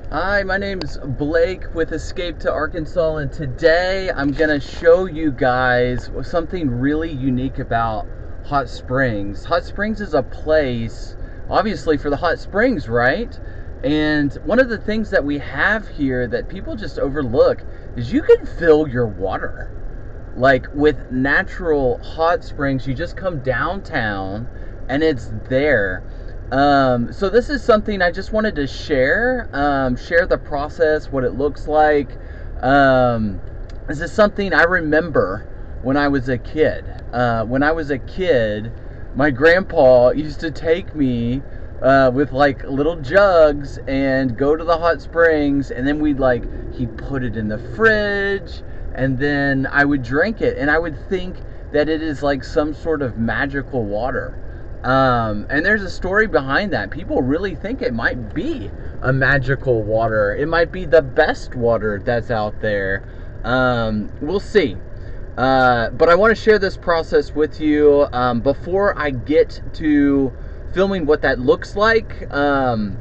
Hi, my name is Blake with Escape to Arkansas, and today I'm going to show you guys something really unique about Hot Springs. Hot Springs is a place, obviously, for the hot springs, right? And one of the things that we have here that people just overlook is you can fill your water. Like with natural hot springs, you just come downtown and it's there. So this is something I just wanted to share the process, what it looks like. Um, this is something I remember when I was a kid. My grandpa used to take me with like little jugs and go to the hot springs, and then he'd put it in the fridge, and then I would drink it, and I would think that it is like some sort of magical water. And there's a story behind that. People really think it might be a magical water. It might be the best water that's out there. We'll see. But I want to share this process with you. Before I get to filming what that looks like, I'm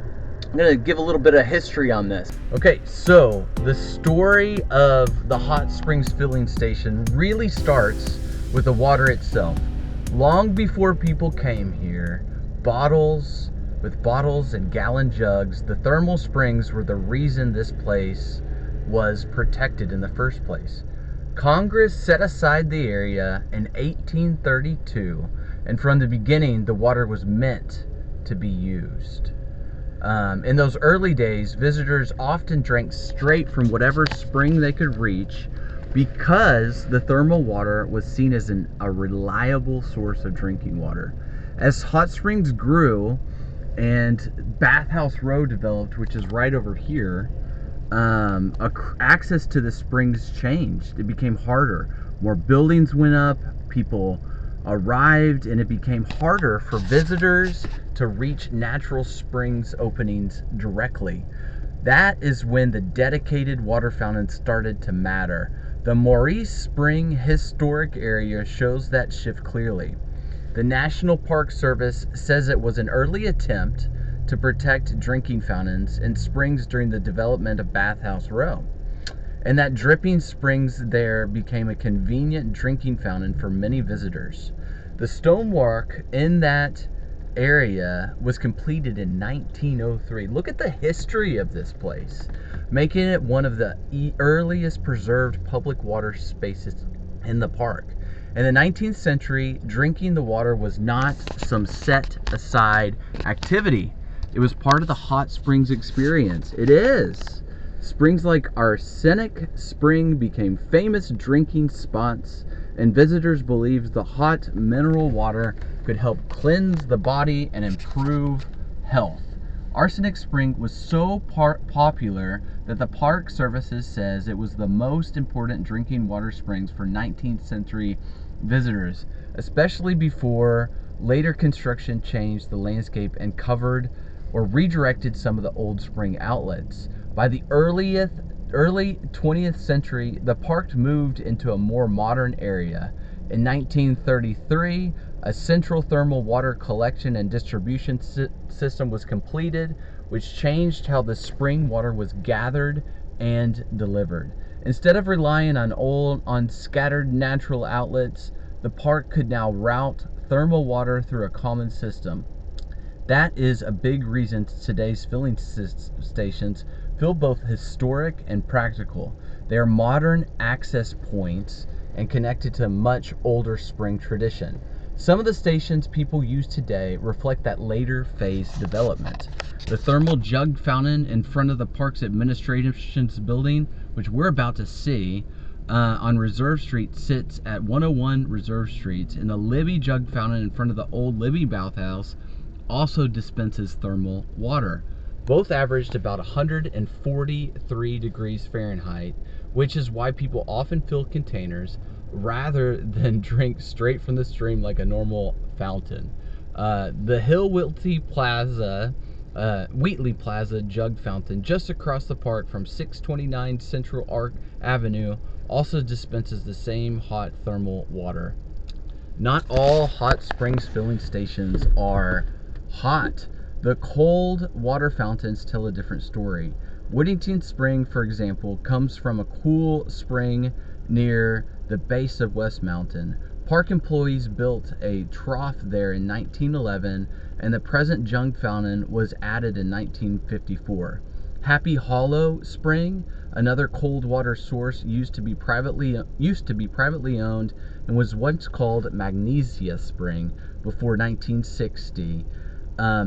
going to give a little bit of history on this. Okay, so the story of the hot springs filling station really starts with the water itself. Long before people came here, bottles and gallon jugs, the thermal springs were the reason this place was protected in the first place. Congress set aside the area in 1832, and from the beginning, the water was meant to be used. In those early days, visitors often drank straight from whatever spring they could reach, because the thermal water was seen as a reliable source of drinking water. As hot springs grew and Bathhouse Road developed, which is right over here, access to the springs changed. It became harder. More buildings went up, people arrived, and it became harder for visitors to reach natural springs openings directly. That is when the dedicated water fountains started to matter. The Maurice Spring Historic Area shows that shift clearly. The National Park Service says it was an early attempt to protect drinking fountains and springs during the development of Bathhouse Row, and that dripping springs there became a convenient drinking fountain for many visitors. The stonework in that area was completed in 1903. Look at the history of this place, making it one of the earliest preserved public water spaces in the park. In the 19th century, drinking the water was not some set aside activity. It was part of the hot springs experience. It is. Springs like Arsenic Spring became famous drinking spots, and visitors believed the hot mineral water could help cleanse the body and improve health. Arsenic Spring was so popular that the Park Services says it was the most important drinking water springs for 19th century visitors, especially before later construction changed the landscape and covered or redirected some of the old spring outlets. By the early 20th century, the park moved into a more modern area. In 1933, a central thermal water collection and distribution system was completed, which changed how the spring water was gathered and delivered. Instead of relying on scattered natural outlets, the park could now route thermal water through a common system. That is a big reason today's filling stations feel both historic and practical. They are modern access points and connected to a much older spring tradition. Some of the stations people use today reflect that later phase development. The thermal jug fountain in front of the park's administration's building, which we're about to see, on Reserve Street, sits at 101 Reserve Street, and the Libby jug fountain in front of the old Libby bathhouse also dispenses thermal water. Both averaged about 143 degrees Fahrenheit, which is why people often fill containers rather than drink straight from the stream like a normal fountain. The Wheatley Plaza jug fountain just across the park from 629 Central Arc Avenue also dispenses the same hot thermal water. Not all hot springs filling stations are hot. The cold water fountains tell a different story. Whittington Spring, for example, comes from a cool spring near the base of West Mountain. Park employees built a trough there in 1911, and the present jug fountain was added in 1954. Happy Hollow Spring, another cold water source, used to be privately owned and was once called Magnesia Spring before 1960.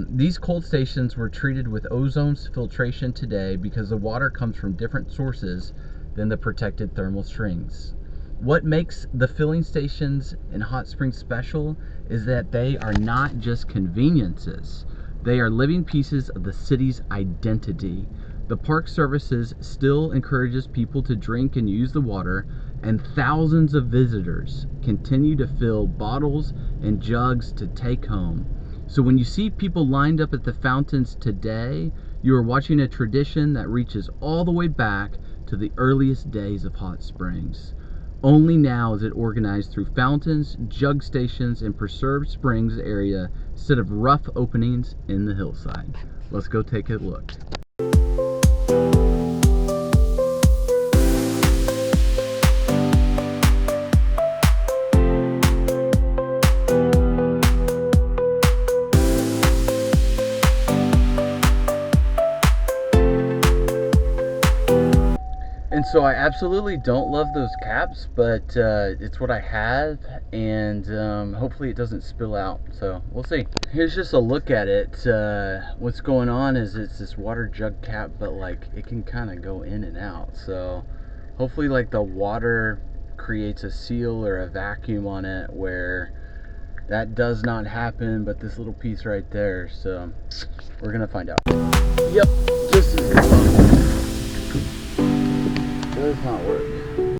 These cold stations were treated with ozone filtration today because the water comes from different sources than the protected thermal strings. What makes the filling stations in hot springs special is that they are not just conveniences. They are living pieces of the city's identity. The park services still encourages people to drink and use the water, and thousands of visitors continue to fill bottles and jugs to take home. So when you see people lined up at the fountains today, you are watching a tradition that reaches all the way back to the earliest days of hot springs. Only now is it organized through fountains, jug stations, and preserved springs area instead of rough openings in the hillside. Let's go take a look. And so I absolutely don't love those caps, but it's what I have, and hopefully it doesn't spill out, so we'll see. Here's just a look at it. What's going on is it's this water jug cap, but like it can kind of go in and out, so hopefully like the water creates a seal or a vacuum on it where that does not happen, but this little piece right there, so we're gonna find out. Yep, just as does not work.